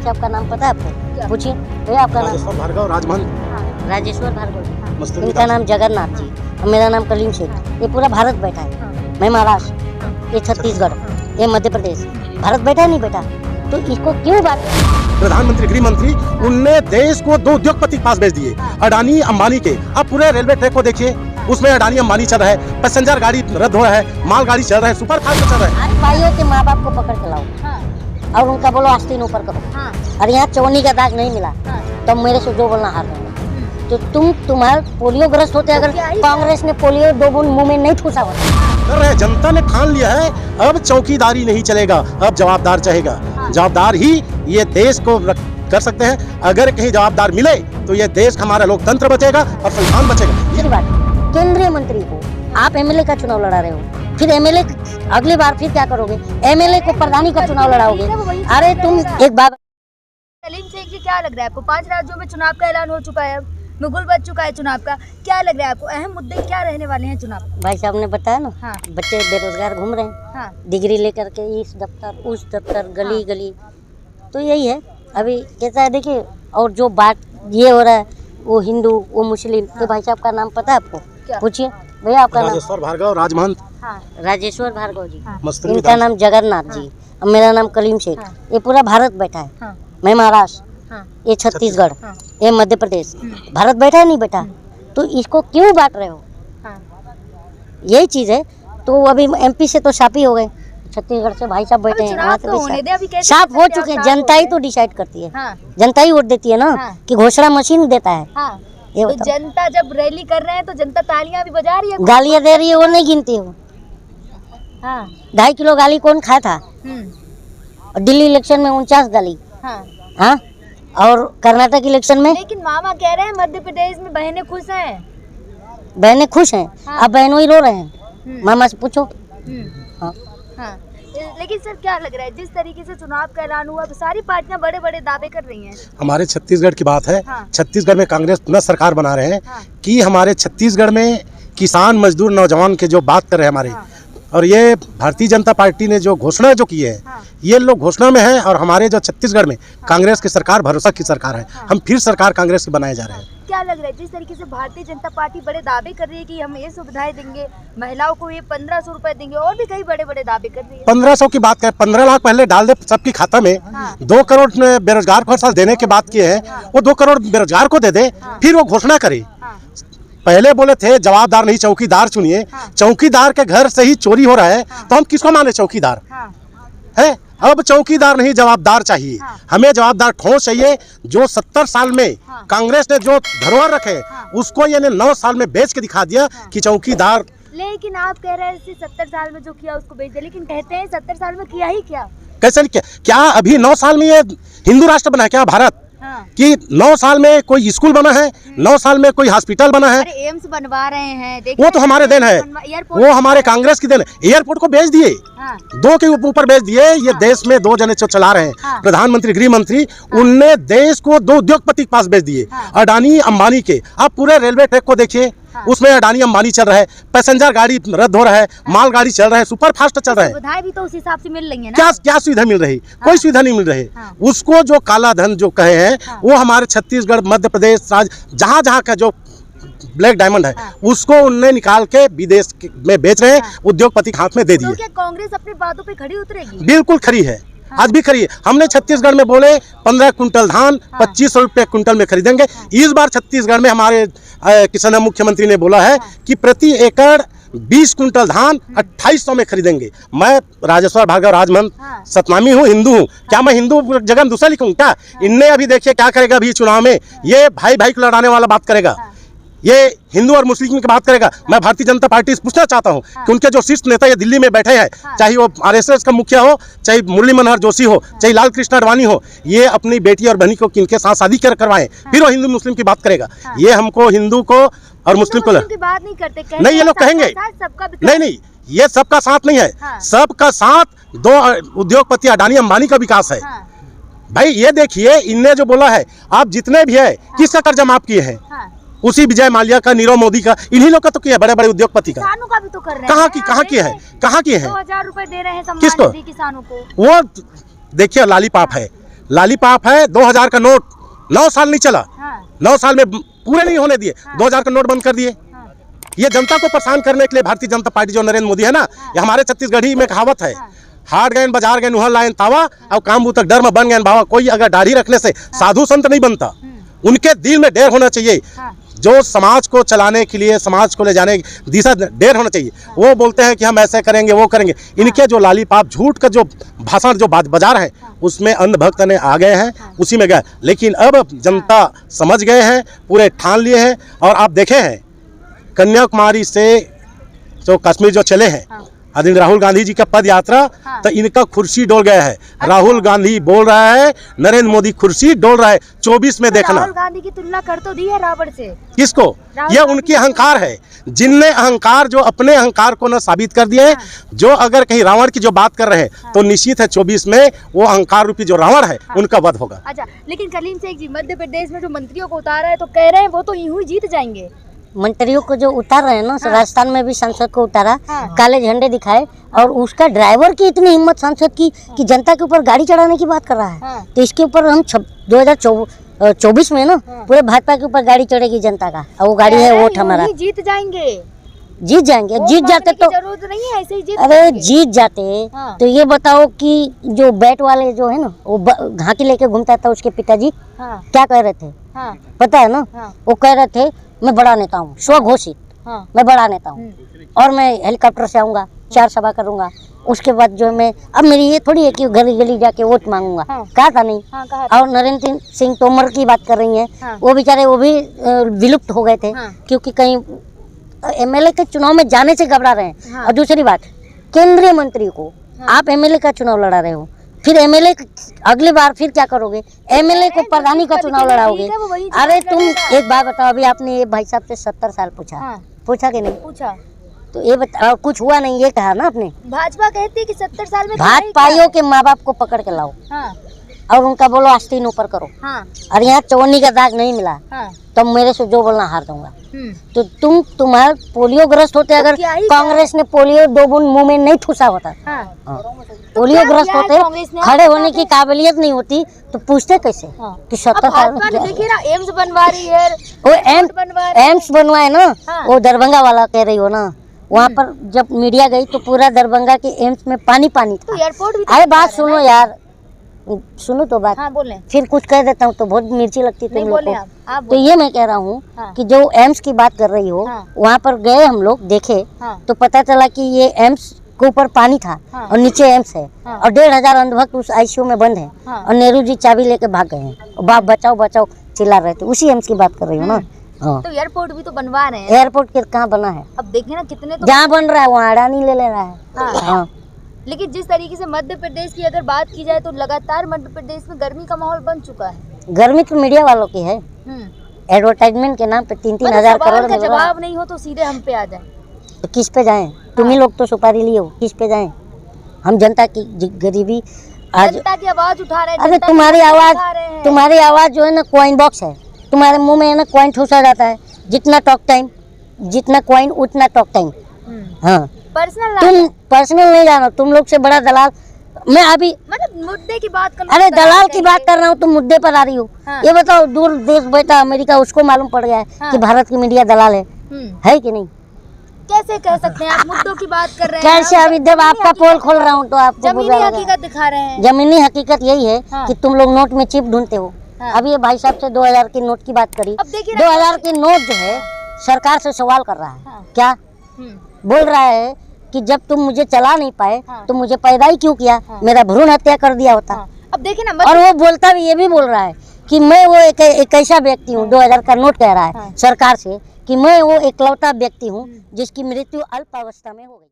साहब का नाम पता है आपको? पूछिए भैया, आपका नाम? राजेश्वर भार्गव, राजमहल। राजेश्वर भार्गव। इनका नाम जगन्नाथ जी और मेरा नाम कलीम शेख। ये पूरा भारत बैठा है। मैं महाराष्ट्र, ये छत्तीसगढ़, ये मध्य प्रदेश। भारत बैठा है नहीं बैठा, तो इसको क्यों बात? प्रधानमंत्री, गृह मंत्री, उनने देश को 2 उद्योगपति के पास भेज दिए, अडानी अंबानी के। अब पूरे रेलवे ट्रैक को देखिए, उसमें अडानी अंबानी चल रहा है, पैसेंजर गाड़ी रद्द हो रहा है, माल गाड़ी चल रहा है, सुपर फास्ट चल रहा है। आज भाइयों के माँ बाप को पकड़ के लाओ और उनका बोलो आस्तीन ऊपर करो। और यहाँ चौनी का दाग नहीं मिला तो मेरे से जो बोलना हार देंगे। तो तुम्हारे पोलियो ग्रस्त होते अगर कांग्रेस ने पोलियो 2 बूंद मुंह में नहीं ठूसा होता। कर रहे, जनता ने ठान लिया है, अब चौकीदारी नहीं चलेगा, अब जवाबदार चाहेगा। जवाबदार ही ये देश को कर सकते हैं। अगर कहीं जवाबदार मिले तो ये देश हमारा लोकतंत्र बचेगा और संविधान बचेगा। ये बात केंद्रीय मंत्री हो, आप एमएलए का चुनाव लड़ा रहे हो, फिर एमएलए अगली बार फिर क्या करोगे? एमएलए को प्रधानी का चुनाव लड़ाओगे। अरे तुम एक बात, कलीम शेख जी, क्या लग रहा है आपको? 5 राज्यों में चुनाव का ऐलान हो चुका है, अब मुगल बच चुका है चुनाव का। क्या लग रहा है आपको, अहम मुद्दे क्या रहने वाले हैं चुनाव? भाई साहब ने बताया ना, हाँ। बच्चे बेरोजगार घूम रहे हैं, डिग्री लेकर के इस दफ्तर उस दफ्तर, गली गली। तो यही है अभी कैसा है देखिए। और जो बात ये हो रहा है, वो हिंदू वो मुस्लिम, तो भाई साहब का नाम पता है आपको? पूछिए भैया, आपका नाम? राजेश्वर भार्गव, राजमहल। राजेश्वर भार्गव जी। मस्तूरी इनका नाम जगन्नाथ जी और मेरा नाम कलीम शेख। ये पूरा भारत बैठा है। मैं महाराष्ट्र, ये छत्तीसगढ़, ये मध्य प्रदेश। भारत बैठा है नहीं बैठा, तो इसको क्यों बांट रहे हो? यही चीज है। तो अभी एमपी से तो साफ ही हो गए, छत्तीसगढ़ से भाई साहब बैठे हैं, वहाँ से साफ हो चुके हैं। जनता ही तो डिसाइड करती है, जनता ही वोट देती है ना, कि घोषणा मशीन देता है। तो जनता जब रैली कर रहे हैं तो जनता तालियां भी बजा रही है, गालियां दे रही है, वो नहीं गिनती हो। 2.5 किलो गाली कौन खाया था? और दिल्ली इलेक्शन में 49 गाली। हाँ, और कर्नाटक इलेक्शन में? लेकिन मामा कह रहे हैं मध्य प्रदेश में बहनें खुश हैं। बहनें खुश हैं? अब बहनों ही रो रहे हैं, मामा से पूछो। हाँ। लेकिन सर, क्या लग रहा है जिस तरीके से चुनाव का ऐलान हुआ तो सारी पार्टियां बड़े बड़े दावे कर रही हैं। हमारे छत्तीसगढ़ की बात है। छत्तीसगढ़ में कांग्रेस पुनः सरकार बना रहे हैं कि हमारे छत्तीसगढ़ में किसान मजदूर नौजवान के जो बात कर रहे हैं हमारे, और ये भारतीय जनता पार्टी ने जो घोषणा जो की है, ये लोग घोषणा में है। और हमारे जो छत्तीसगढ़ में कांग्रेस की सरकार भरोसा की सरकार है, हम फिर सरकार कांग्रेस की बनाए जा रहे हैं। क्या लग रहा है जिस तरीके से भारतीय जनता पार्टी बड़े दावे कर रही है कि हम ये सुविधाएं देंगे, महिलाओं को ये 1500 रुपए देंगे, और भी कई बड़े बड़े दावे कर रही है। 1500 की बात करें, 15 लाख पहले डाल दे सबकी खाता में। 2 करोड़ बेरोजगार को हर साल देने की बात किए हैं, वो 2 करोड़ बेरोजगार को दे दे, फिर वो घोषणा करे। पहले बोले थे जवाबदार नहीं चौकीदार चुनिए। चौकीदार के घर से ही चोरी हो रहा है, तो हम किसको माने चौकीदार है? अब चौकीदार नहीं, जवाबदार चाहिए। हमें जवाबदार ठोस चाहिए। जो 70 साल में कांग्रेस ने जो धरोहर रखे, उसको ये 9 साल में बेच के दिखा दिया कि चौकीदार। लेकिन आप कह रहे हैं 70 साल में जो किया उसको बेच दिया, लेकिन कहते हैं 70 साल में किया ही क्या? कैसे नहीं किया? क्या अभी 9 साल में ये हिंदू राष्ट्र बना है क्या भारत? कि 9 साल में कोई स्कूल बना है, 9 साल में कोई हॉस्पिटल बना है? एम्स बनवा रहे हैं, वो तो हमारे देन है, वो हमारे कांग्रेस की देन है। एयरपोर्ट को बेच दिए, 2 के ऊपर बेच दिए। ये देश में 2 जने जो चला रहे हैं, प्रधानमंत्री, गृह मंत्री, उनने देश को 2 उद्योगपति के पास बेच दिए, अडानी अंबानी के। आप पूरे रेलवे ट्रैक को देखिए, उसमें अडानी अंबानी चल रहा है, पैसेंजर गाड़ी रद्द हो रहा है, माल गाड़ी चल रहा है, सुपर फास्ट चल रहा है। सुविधाएं भी तो उस हिसाब से मिल रही है ना? क्या सुविधा मिल रही? कोई सुविधा नहीं मिल रही। उसको जो काला धन जो कहे हैं, वो हमारे छत्तीसगढ़, मध्य प्रदेश, जहाँ जहाँ का जो ब्लैक डायमंड है, उसको उनने निकाल के विदेश में बेच रहे हैं, उद्योगपति के हाथ में दे दिए। तो क्या कांग्रेस अपनी बातों पे खड़ी उतरेगी? बिल्कुल खड़ी है, आज भी खड़ी है। हमने छत्तीसगढ़ में बोले 15 कुंटल धान 2500 रुपये कुंटल में खरीदेंगे। इस बार छत्तीसगढ़ में हमारे किसान मुख्यमंत्री ने बोला है कि प्रति एकड़ 20 कुंटल धान 2800 में खरीदेंगे। मैं राजेश्वर भार्गव, राजमहल, सतनामी हूँ, हिंदू हूँ। क्या मैं हिंदू जगह में दूसरा लिखूँ क्या? इनने अभी देखिए क्या करेगा, अभी चुनाव में ये भाई भाई को लड़ाने वाला बात करेगा, ये हिंदू और मुस्लिम की बात करेगा। मैं भारतीय जनता पार्टी से पूछना चाहता हूं कि उनके जो शीर्ष नेता ये दिल्ली में बैठे हैं, चाहे वो आरएसएस का मुखिया हो, चाहे मुरली मनोहर जोशी हो, चाहे लाल कृष्ण आडवाणी हो, ये अपनी बेटी और बहनी को किनके साथ शादी करवाएं, फिर वो हिंदू मुस्लिम की बात करेगा। ये हमको हिंदू को और मुस्लिम को की बात नहीं करते, नहीं, ये लोग कहेंगे नहीं, ये सबका साथ नहीं है। सबका साथ 2 उद्योगपति अडानी अंबानी का विकास है। भाई ये देखिए, इनने जो बोला है, आप जितने भी है किसका कर्जा माफ किए हैं? उसी विजय माल्या का, नीरव मोदी का, इन्हीं लोग का तो किया, बड़े बड़े उद्योगपति का। किसानों का भी तो कर रहे हैं। कहाँ किए हैं? 2000 रुपए दे रहे हैं किसको? किसानों को। वो देखिए लालीपाप है, लॉलीपॉप है 2000 का नोट 9 साल नहीं चला, हाँ 9 साल में पूरे नहीं होने दिए, 2000 का नोट बंद कर दिए। हाँ ये जनता को परेशान करने के लिए भारतीय जनता पार्टी जो नरेंद्र मोदी है ना, ये हमारे छत्तीसगढ़ी में कहावत है, हाट गए बाजार गए नुहर लाइन तावा और काम तक डर में बन गए भावा। कोई अगर दाढ़ी रखने से साधु संत नहीं बनता, उनके दिल में डेर होना चाहिए। जो समाज को चलाने के लिए, समाज को ले जाने की दिशा डेर होना चाहिए। वो बोलते हैं कि हम ऐसे करेंगे वो करेंगे, इनके जो लॉलीपॉप झूठ का जो भाषण जो बाजार है उसमें अंधभक्त ने आ गए हैं, उसी में गए। लेकिन अब जनता समझ गए हैं, पूरे ठान लिए हैं। और आप देखे हैं कन्याकुमारी से जो कश्मीर जो चले हैं आदरणीय राहुल गांधी जी का पद यात्रा, तो इनका कुर्सी डोल गया है। राहुल गांधी बोल रहा है नरेंद्र मोदी कुर्सी डोल रहा है। 24 में देखना। राहुल गांधी की तुलना कर तो दी है रावण से। किसको? ये उनकी अहंकार है, जिनने अहंकार जो अपने अहंकार को न साबित कर दिए हैं। जो अगर कहीं रावण की जो बात कर रहे हैं तो निश्चित है 24 में वो अहंकार रूपी जो रावण है उनका वध होगा। अच्छा, लेकिन कलीम शेख जी, मध्य प्रदेश में जो मंत्रियों को उतारा है तो कह रहे हैं वो तो यूं ही जीत जाएंगे। मंत्रियों को जो उतार रहे हैं ना, राजस्थान में भी सांसद को उतारा, काले झंडे दिखाए, और उसका ड्राइवर की इतनी हिम्मत सांसद की कि जनता के ऊपर गाड़ी चढ़ाने की बात कर रहा है। तो इसके ऊपर हम 2024 में ना पूरे भाजपा के ऊपर गाड़ी चढ़ेगी जनता का, और वो गाड़ी है वोट हमारा। जीत जाएंगे, जीत जाएंगे। जीत जाते तो जरूरत नहीं है, ऐसे ही जीत। अरे जीत जाते तो ये बताओ कि जो बैट वाले जो है ना, वो घाटी लेके घूमता था, उसके पिताजी क्या कह रहे थे पता है ना? वो कह रहे थे मैं बड़ा नेता हूँ, स्वघोषित, मैं बड़ा नेता हूँ और मैं हेलीकॉप्टर से आऊँगा, 4 सभा करूँगा, उसके बाद जो मैं अब मेरी ये थोड़ी है कि गली गली जाके वोट मांगूंगा। कहा था नहीं? और नरेंद्र सिंह तोमर की बात कर रही हैं, वो बेचारे वो भी विलुप्त हो गए थे क्योंकि कहीं एमएलए के चुनाव में जाने से घबरा रहे हैं। और दूसरी बात, केंद्रीय मंत्री को आप एमएलए का चुनाव लड़ा रहे हो, फिर एमएलए अगली बार फिर क्या करोगे? एमएलए को प्रधानी का चुनाव लड़ाओगे। अरे तुम एक बात बताओ, अभी आपने ये भाई साहब से 70 साल पूछा कि नहीं पूछा? तो ये बताओ, कुछ हुआ नहीं ये कहा ना आपने? भाजपा कहती है कि 70 साल में भाजपाइयों के माँ बाप को पकड़ के लाओ और उनका बोलो आस्तीन ऊपर करो। और यहाँ चवन्नी का दाग नहीं मिला तो मेरे से जो बोलना हार दूंगा। तो तुम्हारा पोलियो ग्रस्त होते, अगर कांग्रेस ने पोलियो 2 बूंद मुंह में नहीं ठूसा होता, पोलियो ग्रस्त होते, खड़े होने की काबिलियत नहीं होती, तो पूछते कैसे कि 70 साल में? देखिए ना, एम्स बनवा रही है, वो एम्स बनवाए ना, वो दरभंगा वाला कह रही हो ना, वहाँ पर जब मीडिया गई तो पूरा दरभंगा के एम्स में पानी पानी था। एयरपोर्ट भी। अरे बात सुनो यार, सुनो तो बात। बोले। फिर कुछ कह देता हूँ तो बहुत मिर्ची लगती तुम लोग को। तो ये मैं कह रहा हूँ कि जो एम्स की बात कर रही हो, वहाँ पर गए हम लोग देखे तो पता चला कि ये एम्स के ऊपर पानी था और नीचे एम्स है और 1500 अंधभक्त उस आईसीयू में बंद है और नेहरू जी चाबी लेके भाग गए हैं और बाप बचाओ बचाओ चिल्ला रहे थे। उसी एम्स की बात कर रही हूँ ना। तो एयरपोर्ट भी तो बनवा रहे हैं। एयरपोर्ट कहाँ बना है? अब देखिए ना कितने तो जहाँ बन रहा है वहाँ अडानी ले रहा है। लेकिन जिस तरीके से मध्य प्रदेश की अगर बात की जाए तो लगातार मध्य प्रदेश में गर्मी का माहौल बन चुका है। गर्मी तो मीडिया वालों की है, एडवर्टाइजमेंट के नाम पे 3-3 हजार करोड़ का जवाब नहीं हो तो सीधे हम पे आ जाए तो किस पे जाएं? तुम ही लोग तो सुपारी लिए हो, किस पे जाएं? हम जनता की गरीबी आज जनता की आवाज उठा रहे हैं। अरे तुम्हारी आवाज जो है ना कॉइन बॉक्स है, तुम्हारे मुंह में है ना कॉइन ठूसा जाता है, जितना टॉक टाइम, जितना कॉइन उतना टॉक टाइम। हाँ, तुम पर्सनल नहीं जानो, तुम लोग से बड़ा दलाल मैं अभी मतलब मुद्दे की बात कर। अरे दलाल की बात कर रहा हूँ, तुम मुद्दे पर आ रही हो। ये बताओ, दूर देश बैठा अमेरिका, उसको मालूम पड़ गया है कि भारत की मीडिया दलाल है कि नहीं? कैसे कह सकते हैं? आप मुद्दों की बात कर रहे हैं। कैसे? अभी जब आपका पोल खोल रहा हूँ तो आपको जमीनी हकीकत दिखा रहे हैं। जमीनी हकीकत यही है कि तुम लोग नोट में चिप ढूंढते हो। अभी ये भाई साहब से 2000 की नोट की बात करी। 2000 की नोट जो है सरकार से सवाल कर रहा है, क्या बोल रहा है कि जब तुम मुझे चला नहीं पाए तो मुझे पैदा ही क्यों किया, मेरा भ्रूण हत्या कर दिया होता। अब देखिए ना, और वो बोलता भी ये भी बोल रहा है कि मैं वो एक ऐसा व्यक्ति हूँ, 2000 का नोट कह रहा है सरकार से कि मैं वो एकलौता व्यक्ति हूँ जिसकी मृत्यु अल्पावस्था में हो गई।